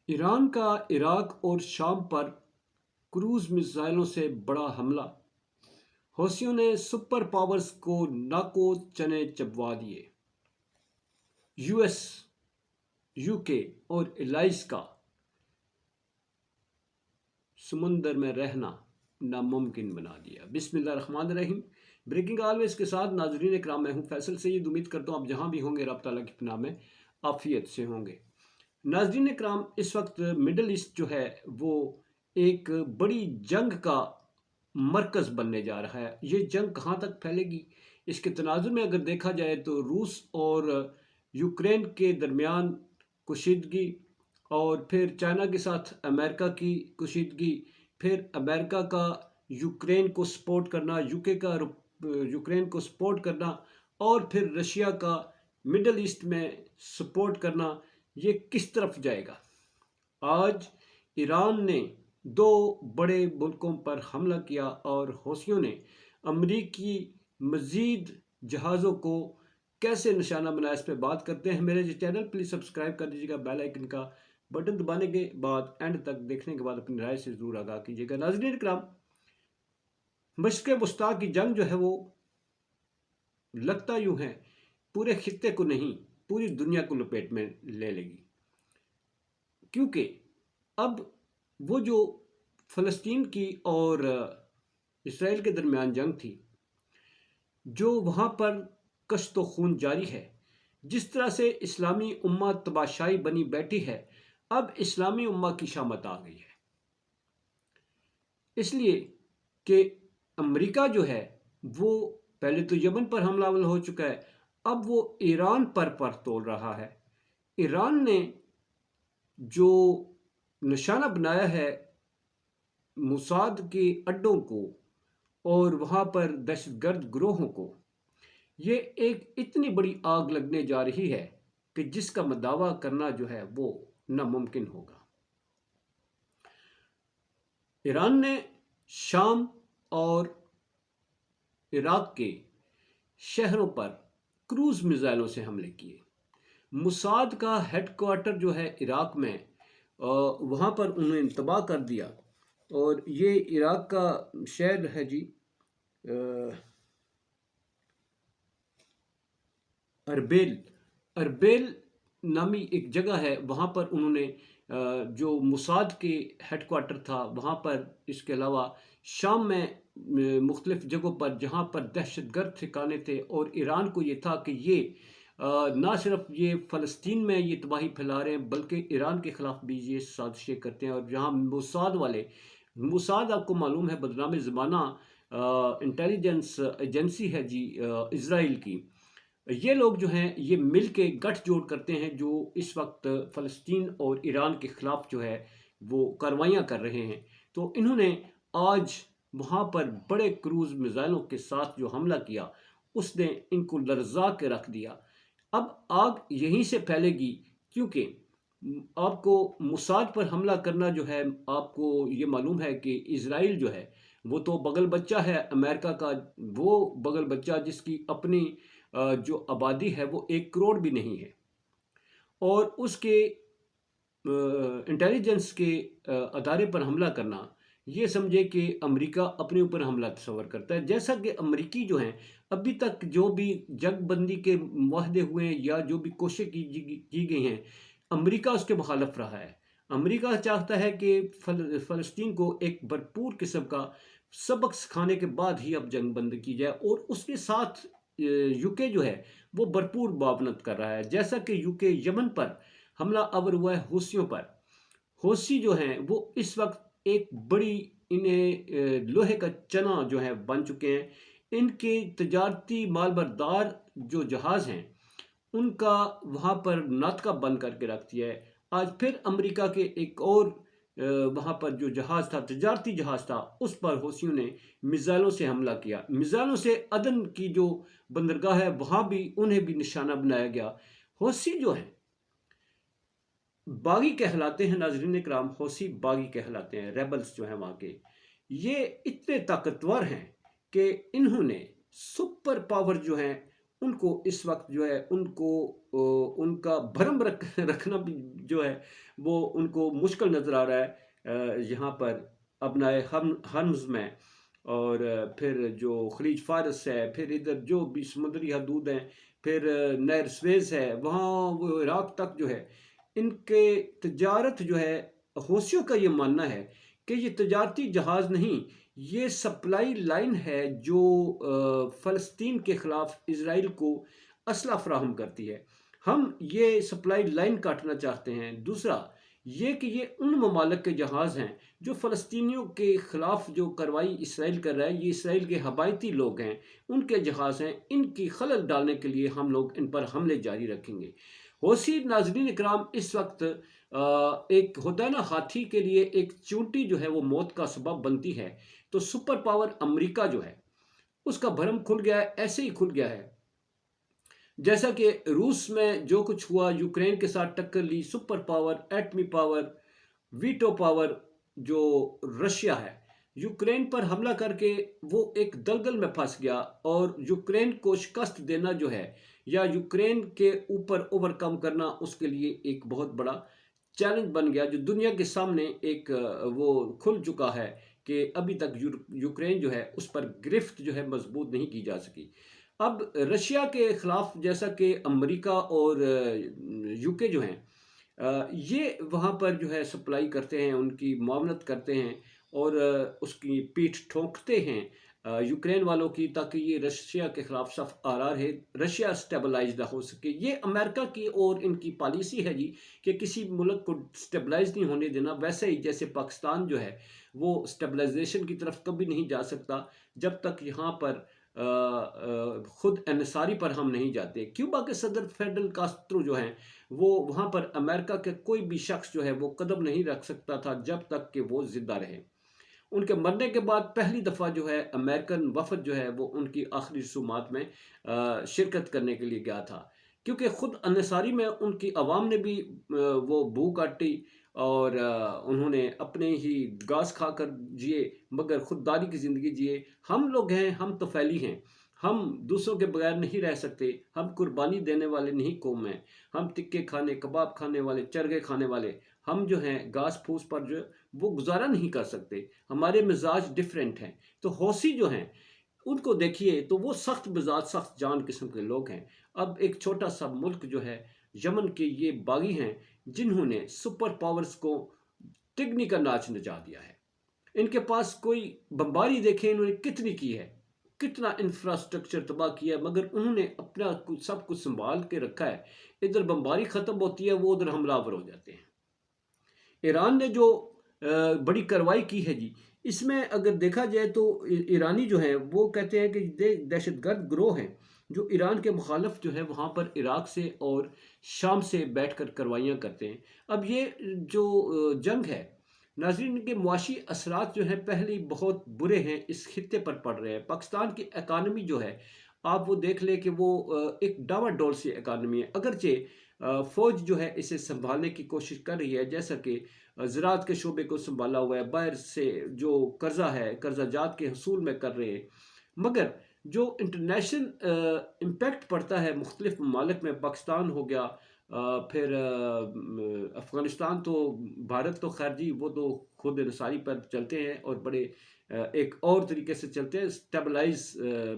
ایران کا عراق اور شام پر کروز میزائلوں سے بڑا حملہ، حوثیوں نے سپر پاورز کو ناکو چنے چبوا دیے۔ یو ایس، یو کے اور الائز کا سمندر میں رہنا ناممکن بنا دیا۔ بسم اللہ الرحمن الرحیم۔ بریکنگ آلویز کے ساتھ ناظرین اکرام، میں ہوں فیصل سید۔ امید کرتا ہوں آپ جہاں بھی ہوں گے رب تعالیٰ کی پناہ میں عافیت سے ہوں گے۔ ناظرین اکرام، اس وقت مڈل ایسٹ جو ہے وہ ایک بڑی جنگ کا مرکز بننے جا رہا ہے۔ یہ جنگ کہاں تک پھیلے گی؟ اس کے تناظر میں اگر دیکھا جائے تو روس اور یوکرین کے درمیان کشیدگی، اور پھر چائنا کے ساتھ امریکہ کی کشیدگی، پھر امریکہ کا یوکرین کو سپورٹ کرنا، یو کے کا یوکرین کو سپورٹ کرنا، اور پھر رشیا کا مڈل ایسٹ میں سپورٹ کرنا، یہ کس طرف جائے گا؟ آج ایران نے دو بڑے ملکوں پر حملہ کیا اور حوثیوں نے امریکی مزید جہازوں کو کیسے نشانہ بنایا، اس پہ بات کرتے ہیں۔ میرے جو چینل پلیز سبسکرائب کر دیجیے گا، بیل آئیکن کا بٹن دبانے کے بعد اینڈ تک دیکھنے کے بعد اپنی رائے سے ضرور آگاہ کیجیے گا۔ ناظرین اکرام، مشرق وسطیٰ کی جنگ جو ہے وہ لگتا یوں ہے پورے خطے کو نہیں، پوری دنیا کو لپیٹ میں لے لے گی، کیونکہ اب وہ جو فلسطین کی اور اسرائیل کے درمیان جنگ تھی، جو وہاں پر کشت و خون جاری ہے، جس طرح سے اسلامی امہ تباشائی بنی بیٹھی ہے، اب اسلامی امہ کی شامت آ گئی ہے۔ اس لیے کہ امریکہ جو ہے وہ پہلے تو یمن پر حملہ آور ہو چکا ہے، اب وہ ایران پر تول رہا ہے۔ ایران نے جو نشانہ بنایا ہے موساد کے اڈوں کو اور وہاں پر دہشت گرد گروہوں کو، یہ ایک اتنی بڑی آگ لگنے جا رہی ہے کہ جس کا دعویٰ کرنا جو ہے وہ ناممکن ہوگا۔ ایران نے شام اور عراق کے شہروں پر کروز میزائلوں سے حملے کیے۔ موساد کا ہیڈ کوارٹر جو ہے عراق میں، وہاں پر انہوں نے تباہ کر دیا، اور یہ عراق کا شہر ہے جی اربیل نامی ایک جگہ ہے، وہاں پر انہوں نے جو موساد کے ہیڈ کوارٹر تھا وہاں پر، اس کے علاوہ شام میں مختلف جگہوں پر جہاں پر دہشت گرد ٹھکانے تھے، اور ایران کو یہ تھا کہ یہ نہ صرف یہ فلسطین میں یہ تباہی پھیلا رہے ہیں بلکہ ایران کے خلاف بھی یہ سازشیں کرتے ہیں۔ اور جہاں موساد آپ کو معلوم ہے بدنام زمانہ انٹیلیجنس ایجنسی ہے جی اسرائیل کی، یہ لوگ جو ہیں یہ مل کے گٹھ جوڑ کرتے ہیں جو اس وقت فلسطین اور ایران کے خلاف جو ہے وہ کارروائیاں کر رہے ہیں۔ تو انہوں نے آج وہاں پر بڑے کروز میزائلوں کے ساتھ جو حملہ کیا، اس نے ان کو لرزا کے رکھ دیا۔ اب آگ یہیں سے پھیلے گی، کیونکہ آپ کو موساد پر حملہ کرنا جو ہے، آپ کو یہ معلوم ہے کہ اسرائیل جو ہے وہ تو بغل بچہ ہے امریکہ کا، وہ بغل بچہ جس کی اپنی جو آبادی ہے وہ 1 کروڑ بھی نہیں ہے، اور اس کے انٹیلیجنس کے ادارے پر حملہ کرنا، یہ سمجھے کہ امریکہ اپنے اوپر حملہ تصور کرتا ہے۔ جیسا کہ امریکی جو ہیں ابھی تک جو بھی جنگ بندی کے معاہدے ہوئے ہیں یا جو بھی کوششیں کی گئی ہیں، امریکہ اس کے مخالف رہا ہے۔ امریکہ چاہتا ہے کہ فلسطین کو ایک بھرپور قسم کا سبق سکھانے کے بعد ہی اب جنگ بند کی جائے، اور اس کے ساتھ یو کے جو ہے وہ بھرپور معاونت کر رہا ہے۔ جیسا کہ یو کے یمن پر حملہ آور ہوا ہے حوثیوں پر، حوثی جو ہیں وہ اس وقت ایک بڑی انہیں لوہے کا چنا جو ہے بن چکے ہیں۔ ان کے تجارتی مال بردار جو جہاز ہیں ان کا وہاں پر ناطقہ بند کر کے رکھ دیا ہے۔ آج پھر امریکہ کے ایک اور وہاں پر جو جہاز تھا، تجارتی جہاز تھا، اس پر حوثیوں نے میزائلوں سے حملہ کیا۔ میزائلوں سے عدن کی جو بندرگاہ ہے وہاں بھی انہیں بھی نشانہ بنایا گیا۔ حوثی جو ہیں باغی کہلاتے ہیں، ناظرین اکرام، حوثی باغی کہلاتے ہیں، ریبلز جو ہیں وہاں کے، یہ اتنے طاقتور ہیں کہ انہوں نے سپر پاور جو ہیں ان کو اس وقت جو ہے ان کو ان کا بھرم رکھنا بھی جو ہے وہ ان کو مشکل نظر آ رہا ہے یہاں پر ابنائے حرمز میں، اور پھر جو خلیج فارس ہے، پھر ادھر جو بھی سمندری حدود ہیں، پھر نہر سویز ہے، وہاں وہ عراق تک جو ہے ان کے تجارت جو ہے، حوثیوں کا یہ ماننا ہے کہ یہ تجارتی جہاز نہیں، یہ سپلائی لائن ہے جو فلسطین کے خلاف اسرائیل کو اسلحہ فراہم کرتی ہے۔ ہم یہ سپلائی لائن کاٹنا چاہتے ہیں۔ دوسرا یہ کہ یہ ان ممالک کے جہاز ہیں جو فلسطینیوں کے خلاف جو کارروائی اسرائیل کر رہا ہے، یہ اسرائیل کے حمایتی لوگ ہیں، ان کے جہاز ہیں، ان کی خلل ڈالنے کے لیے ہم لوگ ان پر حملے جاری رکھیں گے۔ حوثی ناظرین اکرام، اس وقت ایک ہوتا ہے نا ہاتھی کے لیے ایک چونٹی جو ہے وہ موت کا سبب بنتی ہے، تو سپر پاور امریکہ جو ہے اس کا بھرم کھل گیا ہے، ایسے ہی کھل گیا ہے جیسا کہ روس میں جو کچھ ہوا، یوکرین کے ساتھ ٹکر لی، سپر پاور، ایٹمی پاور، ویٹو پاور جو رشیا ہے، یوکرین پر حملہ کر کے وہ ایک دلدل میں پھنس گیا، اور یوکرین کو شکست دینا جو ہے یا یوکرین کے اوپر اوورکم کرنا اس کے لیے ایک بہت بڑا چیلنج بن گیا، جو دنیا کے سامنے ایک وہ کھل چکا ہے کہ ابھی تک یوکرین جو ہے اس پر گرفت جو ہے مضبوط نہیں کی جا سکی۔ اب رشیا کے خلاف جیسا کہ امریکہ اور یو کے جو ہیں یہ وہاں پر جو ہے سپلائی کرتے ہیں، ان کی معاونت کرتے ہیں اور اس کی پیٹھ ٹھونکتے ہیں یوکرین والوں کی، تاکہ یہ رشیا کے خلاف صف آرا رہے، رشیا سٹیبلائز نہ ہو سکے۔ یہ امریکہ کی اور ان کی پالیسی ہے جی کہ کسی ملک کو سٹیبلائز نہیں ہونے دینا، ویسے ہی جیسے پاکستان جو ہے وہ سٹیبلائزیشن کی طرف کبھی نہیں جا سکتا جب تک یہاں پر خود انحصاری پر ہم نہیں جاتے۔ کیوبا کے صدر فیڈل کاسترو جو ہیں وہ وہاں پر امریکہ کے کوئی بھی شخص جو ہے وہ قدم نہیں رکھ سکتا تھا جب تک کہ وہ زندہ رہے۔ ان کے مرنے کے بعد پہلی دفعہ جو ہے امریکن وفد جو ہے وہ ان کی آخری رسومات میں شرکت کرنے کے لیے گیا تھا، کیونکہ خود انصاری میں ان کی عوام نے بھی وہ بھوک کاٹی اور انہوں نے اپنے ہی گھاس کھا کر جیے، مگر خودداری کی زندگی جیے۔ ہم لوگ ہیں، ہم طفیلی ہیں، ہم دوسروں کے بغیر نہیں رہ سکتے، ہم قربانی دینے والے نہیں قوم ہیں، ہم تکے کھانے، کباب کھانے والے، چرگے کھانے والے، ہم جو ہیں گھاس پھوس پر جو وہ گزارا نہیں کر سکتے، ہمارے مزاج ڈیفرنٹ ہیں۔ تو حوثی جو ہیں ان کو دیکھیے تو وہ سخت مزاج، سخت جان قسم کے لوگ ہیں۔ اب ایک چھوٹا سا ملک جو ہے یمن کے یہ باغی ہیں جنہوں نے سپر پاورز کو ٹگنی کا ناچ نچا دیا ہے۔ ان کے پاس کوئی بمباری دیکھیں انہوں نے کتنی کی ہے، کتنا انفراسٹرکچر تباہ کیا ہے، مگر انہوں نے اپنا سب کچھ سنبھال کے رکھا ہے۔ ادھر بمباری ختم ہوتی ہے وہ ادھر حملہ آور ہو جاتے ہیں۔ ایران نے جو بڑی کارروائی کی ہے جی، اس میں اگر دیکھا جائے تو ایرانی جو ہیں وہ کہتے ہیں کہ دہشت گرد گروہ ہیں جو ایران کے مخالف جو ہے وہاں پر عراق سے اور شام سے بیٹھ کر کاروائیاں کرتے ہیں۔ اب یہ جو جنگ ہے ناظرین کے معاشی اثرات جو ہیں پہلے بہت برے ہیں، اس خطے پر پڑ رہے ہیں۔ پاکستان کی اکانومی جو ہے آپ وہ دیکھ لیں کہ وہ ایک ڈاوا ڈول سی اکانومی ہے، اگرچہ فوج جو ہے اسے سنبھالنے کی کوشش کر رہی ہے، جیسا کہ زراعت کے شعبے کو سنبھالا ہوا ہے، باہر سے جو قرضہ ہے قرضہ جات کے حصول میں کر رہے ہیں، مگر جو انٹرنیشنل امپیکٹ پڑتا ہے مختلف ممالک میں، پاکستان ہو گیا، پھر افغانستان، تو بھارت تو خیر جی وہ تو خود انحصاری پر چلتے ہیں اور بڑے ایک اور طریقے سے چلتے ہیں، سٹیبلائز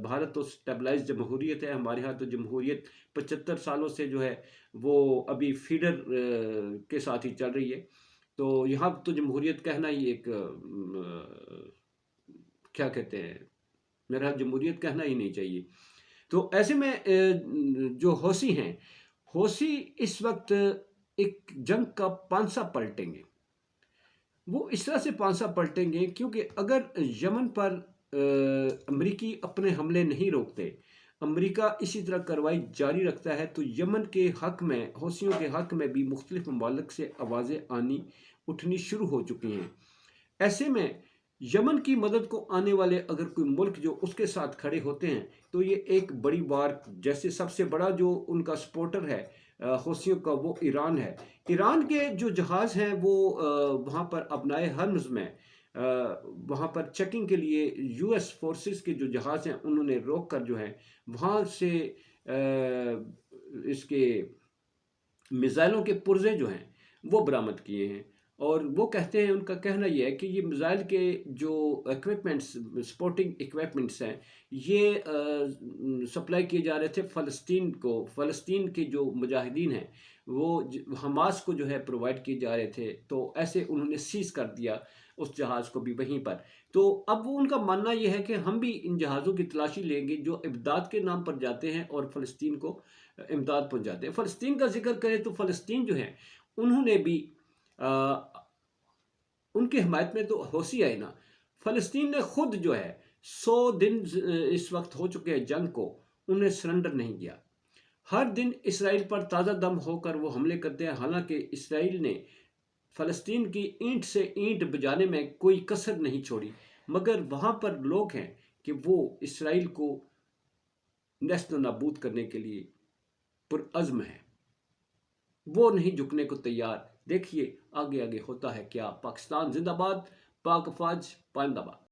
بھارت تو سٹیبلائز جمہوریت ہے، ہمارے ہاں تو جمہوریت 75 سالوں سے جو ہے وہ ابھی فیڈر کے ساتھ ہی چل رہی ہے، تو یہاں تو جمہوریت کہنا ہی ایک کیا کہتے ہیں، میرا جمہوریت کہنا ہی نہیں چاہیے۔ تو ایسے میں جو حوثی ہیں، حوثی اس وقت ایک جنگ کا پانسا پلٹیں گے۔ وہ اس طرح سے پانسا پلٹیں گے کیونکہ اگر یمن پر امریکی اپنے حملے نہیں روکتے، امریکہ اسی طرح کارروائی جاری رکھتا ہے، تو یمن کے حق میں، حوثیوں کے حق میں بھی مختلف ممالک سے آوازیں اٹھنی شروع ہو چکی ہیں۔ ایسے میں یمن کی مدد کو آنے والے اگر کوئی ملک جو اس کے ساتھ کھڑے ہوتے ہیں تو یہ ایک بڑی وار، جیسے سب سے بڑا جو ان کا سپورٹر ہے حوثیوں کا وہ ایران ہے۔ ایران کے جو جہاز ہیں وہ وہاں پر ابنائے حرمز میں وہاں پر چیکنگ کے لیے یو ایس فورسز کے جو جہاز ہیں انہوں نے روک کر جو ہے وہاں سے اس کے میزائلوں کے پرزے جو ہیں وہ برآمد کیے ہیں، اور وہ کہتے ہیں، ان کا کہنا یہ ہے کہ یہ میزائل کے جو ایکوپمنٹس، سپورٹنگ ایکوپمنٹس ہیں، یہ سپلائی کیے جا رہے تھے فلسطین کو، فلسطین کے جو مجاہدین ہیں وہ حماس کو جو ہے پرووائڈ کیے جا رہے تھے، تو ایسے انہوں نے سیز کر دیا اس جہاز کو بھی وہیں پر۔ تو اب وہ ان کا ماننا یہ ہے کہ ہم بھی ان جہازوں کی تلاشی لیں گے جو امداد کے نام پر جاتے ہیں اور فلسطین کو امداد پہنچاتے ہیں۔ فلسطین کا ذکر کریں تو فلسطین جو ہے انہوں نے بھی ان کی حمایت میں تو حوثی آئے نا، فلسطین نے خود جو ہے 100 دن اس وقت ہو چکے ہیں جنگ کو، انہیں سرنڈر نہیں کیا۔ ہر دن اسرائیل پر تازہ دم ہو کر وہ حملے کرتے ہیں، حالانکہ اسرائیل نے فلسطین کی اینٹ سے اینٹ بجانے میں کوئی کسر نہیں چھوڑی، مگر وہاں پر لوگ ہیں کہ وہ اسرائیل کو نیست و نابود کرنے کے لیے پرعزم ہے، وہ نہیں جھکنے کو تیار۔ دیکھیے آگے آگے ہوتا ہے کیا۔ پاکستان زندہ باد، پاک افواج پائندہ باد۔